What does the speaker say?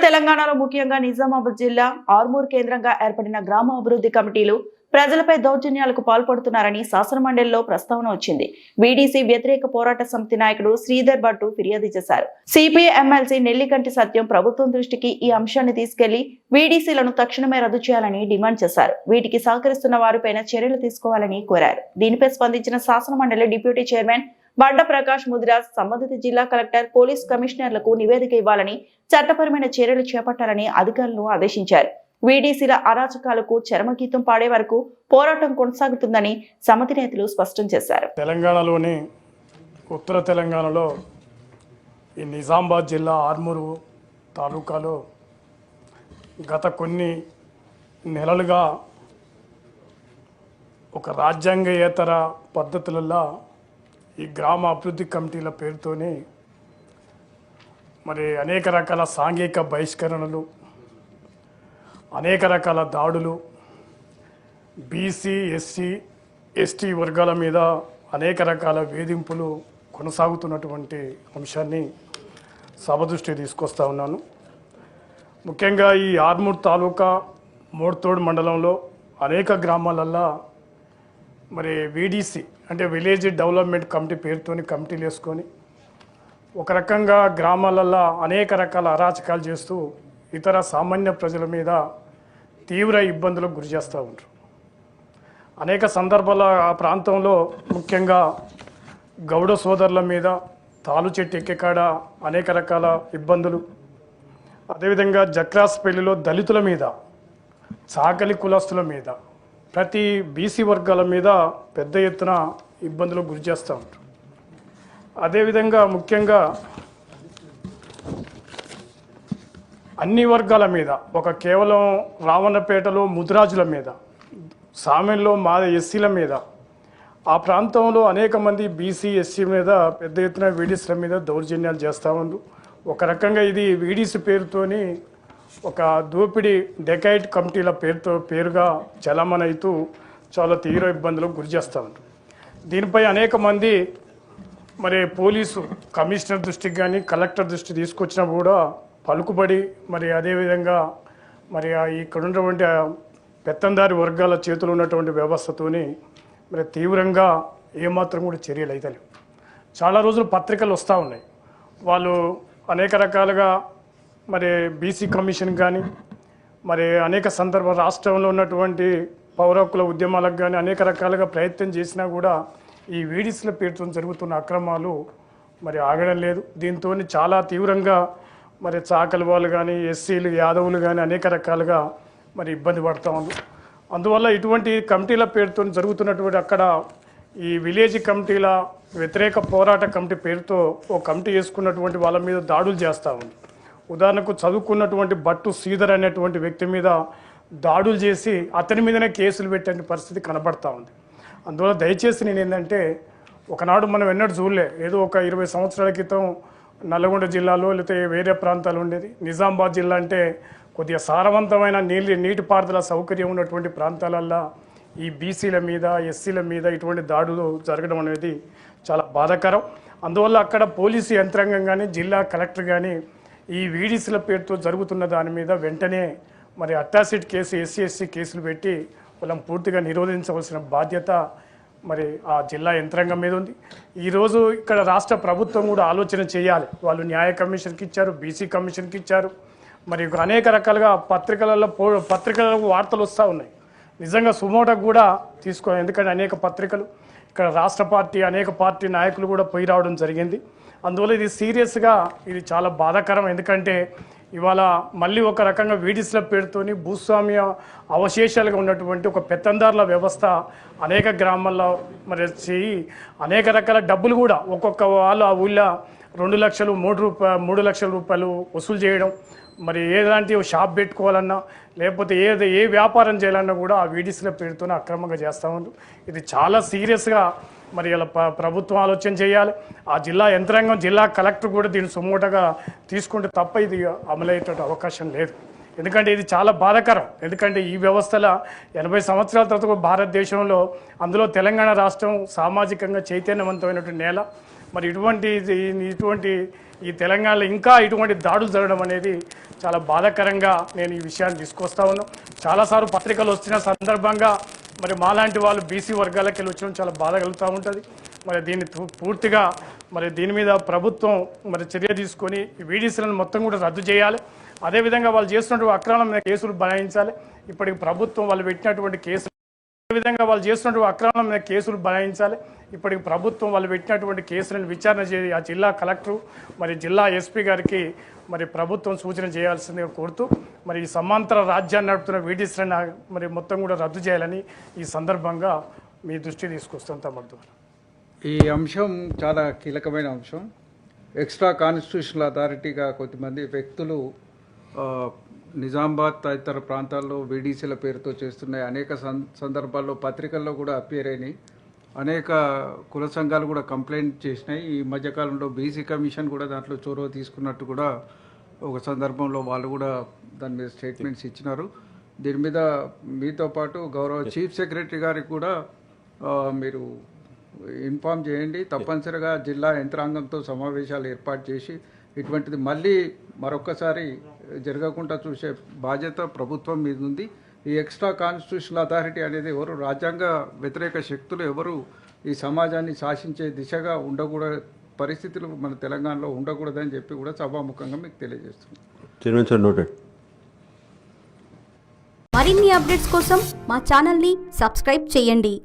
తెలంగాణలో ముఖ్యంగా నిజామాబాద్ జిల్లా ఆర్మూర్ కేంద్రంగా ఏర్పడిన గ్రామ అభివృద్ధి కమిటీలు ప్రజలపై దౌర్జన్యాలకు పాల్పడుతున్నారని శాసనమండలిలో ప్రస్తావన వచ్చింది. వీడీసీ వ్యతిరేక పోరాట సమితి నాయకుడు శ్రీధర్ భట్టు ఫిర్యాదు చేశారు. సిపిఐ ఎమ్మెల్సీ నెల్లికంటి సత్యం ప్రభుత్వం దృష్టికి ఈ అంశాన్ని తీసుకెళ్లి వీడీసీలను తక్షణమే రద్దు చేయాలని డిమాండ్ చేశారు. వీటికి సహకరిస్తున్న వారిపైన చర్యలు తీసుకోవాలని కోరారు. దీనిపై స్పందించిన శాసనమండలి డిప్యూటీ చైర్మన్ బండ ప్రకాష్ ముదిరాజ్ సంబంధిత జిల్లా కలెక్టర్, పోలీస్ కమిషనర్లకు నివేదిక ఇవ్వాలని, చట్టపరమైన చర్యలు చేపట్టాలని అధికారులను ఆదేశించారు. వీడీసీల అరాచకాలకు చరమగీతం పాడే వరకు పోరాటం కొనసాగుతుందని సమితి నేతలు స్పష్టం చేశారు. తెలంగాణలోని ఉత్తర తెలంగాణలో ఈ నిజామాబాద్ జిల్లా ఆర్మూరు తాలూకాలో గత కొన్ని నెలలుగా ఒక రాజ్యాంగేతర పద్ధతులలో ఈ గ్రామ అభివృద్ధి కమిటీల పేరుతోని మరి అనేక రకాల సాంఘిక బహిష్కరణలు, అనేక రకాల దాడులు, బీసీ, ఎస్సీ, ఎస్టీ వర్గాల మీద అనేక రకాల వేధింపులు కొనసాగుతున్నటువంటి అంశాన్ని సభ దృష్టికి తీసుకొస్తా ఉన్నాను. ముఖ్యంగా ఈ ఆర్మూర్ తాలూకా మోర్తోడ్ మండలంలో అనేక గ్రామాలల్లో మరి వీడీసీ అంటే విలేజ్ డెవలప్మెంట్ కమిటీ పేరుతోని కమిటీలు వేసుకొని ఒక రకంగా గ్రామాలల్లో అనేక రకాల అరాచకాలు చేస్తూ ఇతర సామాన్య ప్రజల మీద తీవ్ర ఇబ్బందులకు గురి చేస్తూ ఉంటారు. అనేక సందర్భాల ఆ ప్రాంతంలో ముఖ్యంగా గౌడ సోదరుల మీద తాలు చెట్టు ఎక్కేకాడ అనేక రకాల ఇబ్బందులు, అదేవిధంగా జక్రాస్పల్లిలో దళితుల మీద, చాకలి కులస్తుల మీద, ప్రతి బీసీ వర్గాల మీద పెద్ద ఎత్తున ఇబ్బందులకు గురి చేస్తూ ఉంటారు. అదేవిధంగా ముఖ్యంగా అన్ని వర్గాల మీద, ఒక కేవలం రావణపేటలో ముదిరాజుల మీద, సామెల్లో ఎస్సీల మీద, ఆ ప్రాంతంలో అనేక మంది బీసీ, ఎస్సీ మీద పెద్ద ఎత్తున వీడీసీల మీద దౌర్జన్యాలు చేస్తూ ఉన్నారు. ఒక రకంగా ఇది వీడీసీ పేరుతోని ఒక దోపిడీ డెకైట్ కమిటీల పేరుగా చలామణవుతూ చాలా తీవ్ర ఇబ్బందులకు గురి చేస్తూ ఉంటారు. దీనిపై అనేక మంది మరి పోలీసు కమిషనర్ దృష్టికి కానీ కలెక్టర్ దృష్టి తీసుకొచ్చినా కూడా పలుకుబడి మరి అదేవిధంగా మరి ఇక్కడ ఉన్నటువంటి పెత్తందారి వర్గాల చేతులు ఉన్నటువంటి వ్యవస్థతోని మరి తీవ్రంగా ఏమాత్రం కూడా చర్యలు అయితే లేవు. చాలా రోజులు పత్రికలు వస్తూ ఉన్నాయి. వాళ్ళు అనేక రకాలుగా మరి బీసీ కమిషన్ కానీ మరి అనేక సందర్భ రాష్ట్రంలో ఉన్నటువంటి పౌర హక్కుల ఉద్యమాలకు కానీ అనేక రకాలుగా ప్రయత్నం చేసినా కూడా ఈ వీడీసీల పేరుతో జరుగుతున్న అక్రమాలు మరి ఆగడం లేదు. దీంతో చాలా తీవ్రంగా మరి చాకలి వాళ్ళు కానీ, ఎస్సీలు, యాదవులు కానీ అనేక రకాలుగా మరి ఇబ్బంది పడుతూ ఉన్నారు. అందువల్ల ఇటువంటి కమిటీల పేరుతో జరుగుతున్నటువంటి అక్కడ ఈ విలేజ్ కమిటీల వ్యతిరేక పోరాట కమిటీ పేరుతో ఓ కమిటీ వేసుకున్నటువంటి వాళ్ళ మీద దాడులు చేస్తూ ఉంది. ఉదాహరణకు చదువుకున్నటువంటి భట్టు శ్రీధర్ అనేటువంటి వ్యక్తి మీద దాడులు చేసి అతని మీదనే కేసులు పెట్టే పరిస్థితి కనబడతా ఉంది. అందువల్ల దయచేసి నేను ఏంటంటే, ఒకనాడు మనం ఎన్నడూ చూడలే, ఏదో ఒక 20 సంవత్సరాల క్రితం నల్గొండ జిల్లాలో లేకపోతే వేరే ప్రాంతాలు ఉండేది. నిజామాబాద్ జిల్లా అంటే కొద్దిగా సారవంతమైన నీటిపారుదల సౌకర్యం ఉన్నటువంటి ప్రాంతాలల్లో ఈ బీసీల మీద, ఎస్సీల మీద ఇటువంటి దాడులు జరగడం అనేది చాలా బాధాకరం. అందువల్ల అక్కడ పోలీసు యంత్రాంగం కానీ, జిల్లా కలెక్టర్ కానీ ఈ వీడీసీల పేరుతో జరుగుతున్న దాని మీద వెంటనే మరి అట్రాసిటీ కేసు, ఎస్సీ ఎస్టీ కేసులు పెట్టి వాళ్ళని పూర్తిగా నిరోధించవలసిన బాధ్యత మరి ఆ జిల్లా యంత్రాంగం మీద ఉంది. ఈరోజు ఇక్కడ రాష్ట్ర ప్రభుత్వం కూడా ఆలోచన చేయాలి. వాళ్ళు న్యాయ కమిషన్కి ఇచ్చారు, బీసీ కమిషన్కి ఇచ్చారు, మరి అనేక రకాలుగా పత్రికలలో వార్తలు వస్తూ ఉన్నాయి. నిజంగా సుమోటకు కూడా తీసుకోవాలి. ఎందుకంటే అనేక పత్రికలు ఇక్కడ రాష్ట్ర పార్టీ, అనేక పార్టీ నాయకులు కూడా పోయి రావడం జరిగింది. అందువల్ల ఇది సీరియస్గా ఇది చాలా బాధాకరం. ఎందుకంటే ఇవాళ మళ్ళీ ఒక రకంగా వీడీసీల పేరుతోని భూస్వామ్య అవశేషాలుగా ఉన్నటువంటి ఒక పెత్తందారుల వ్యవస్థ అనేక గ్రామాల్లో మరి అనేక రకాల డబ్బులు కూడా ఒక్కొక్క వాళ్ళు ఆ ఊళ్ళో 2 లక్షలు 3 లక్షల రూపాయలు వసూలు చేయడం, మరి ఏలాంటి షాప్ పెట్టుకోవాలన్నా లేకపోతే ఏ వ్యాపారం చేయాలన్నా కూడా ఆ వీడీసీల పేరుతోనే అక్రమంగా చేస్తూ ఉన్నారు. ఇది చాలా సీరియస్గా మరి ఇలా ప్రభుత్వం ఆలోచన చేయాలి. ఆ జిల్లా యంత్రాంగం, జిల్లా కలెక్టర్ కూడా దీన్ని సుమోటగా తీసుకుంటే తప్ప ఇది అమలయ్యేట అవకాశం లేదు. ఎందుకంటే ఇది చాలా బాధాకరం. ఎందుకంటే ఈ వ్యవస్థల 80 సంవత్సరాల తర్వాత భారతదేశంలో, అందులో తెలంగాణ రాష్ట్రం సామాజికంగా చైతన్యవంతమైనటువంటి నేల. మరి ఇటువంటి ఈ తెలంగాణలో ఇంకా ఇటువంటి దాడులు జరగడం అనేది చాలా బాధాకరంగా నేను ఈ విషయాన్ని తీసుకొస్తా ఉన్నాను. చాలాసార్లు పత్రికలు వస్తున్న సందర్భంగా మరి మాలాంటి వాళ్ళు బీసీ వర్గాలకు వెళ్ళి వచ్చడం చాలా బాధ కలుగుతూ ఉంటుంది. మరి దీన్ని పూర్తిగా మరి దీని మీద ప్రభుత్వం మరి చర్య తీసుకొని ఈ వీడీసీలను మొత్తం కూడా రద్దు చేయాలి. అదేవిధంగా వాళ్ళు చేస్తున్నటువంటి అక్రమం మీద కేసులు బనాయించాలి. ఇప్పటికి ప్రభుత్వం వాళ్ళు పెట్టినటువంటి కేసులు అక్రమం మీద కేసులు బనాయించాలి. ఇప్పటికి ప్రభుత్వం వాళ్ళు పెట్టినటువంటి కేసులను విచారణ చేసి ఆ జిల్లా కలెక్టరు మరి జిల్లా ఎస్పీ గారికి మరి ప్రభుత్వం సూచన చేయాల్సిందిగా కోరుతూ మరి ఈ సమాంతర రాజ్యాన్ని నడుపుతున్న వీడీసీలను మరి మొత్తం కూడా రద్దు చేయాలని ఈ సందర్భంగా మీ దృష్టి తీసుకొస్తాం తమరు. ఈ అంశం చాలా కీలకమైన అంశం. ఎక్స్ట్రా కాన్స్టిట్యూషనల్ అథారిటీగా కొంతమంది వ్యక్తులు నిజామాబాద్ తదితర ప్రాంతాల్లో వీడీసీల పేరుతో చేస్తున్నాయి. అనేక సందర్భాల్లో పత్రికల్లో కూడా అపియర్ అయినాయి. అనేక కుల సంఘాలు కూడా కంప్లైంట్ చేసినాయి. ఈ మధ్యకాలంలో బీసీ కమిషన్ కూడా దాంట్లో చొరవ తీసుకున్నట్టు కూడా ఒక సందర్భంలో వాళ్ళు కూడా దాని మీద స్టేట్మెంట్స్ ఇచ్చినారు. దీని మీద మీతో పాటు గౌరవ చీఫ్ సెక్రటరీ గారికి కూడా మీరు ఇన్ఫామ్ చేయండి. తప్పనిసరిగా జిల్లా యంత్రాంగంతో సమావేశాలు ఏర్పాటు చేసి ఇటువంటిది మళ్ళీ మరొకసారి జరగకుండా చూసే బాధ్యత ప్రభుత్వం మీద ఉంది. ఈ ఎక్స్ట్రా కాన్స్టిట్యూషనల్ అథారిటీ అనేది ఎవరు రాజ్యాంగ వ్యతిరేక శక్తులు ఎవరు ఈ సమాజాన్ని శాసించే దిశగా ఉండకూడదు, పరిస్థితులు మన తెలంగాణలో ఉండకూడదని చెప్పి కూడా సభాముఖంగా మీకు తెలియజేస్తున్నాం. మరిన్ని అప్డేట్స్ కోసం మా ఛానల్ని సబ్స్క్రైబ్ చేయండి.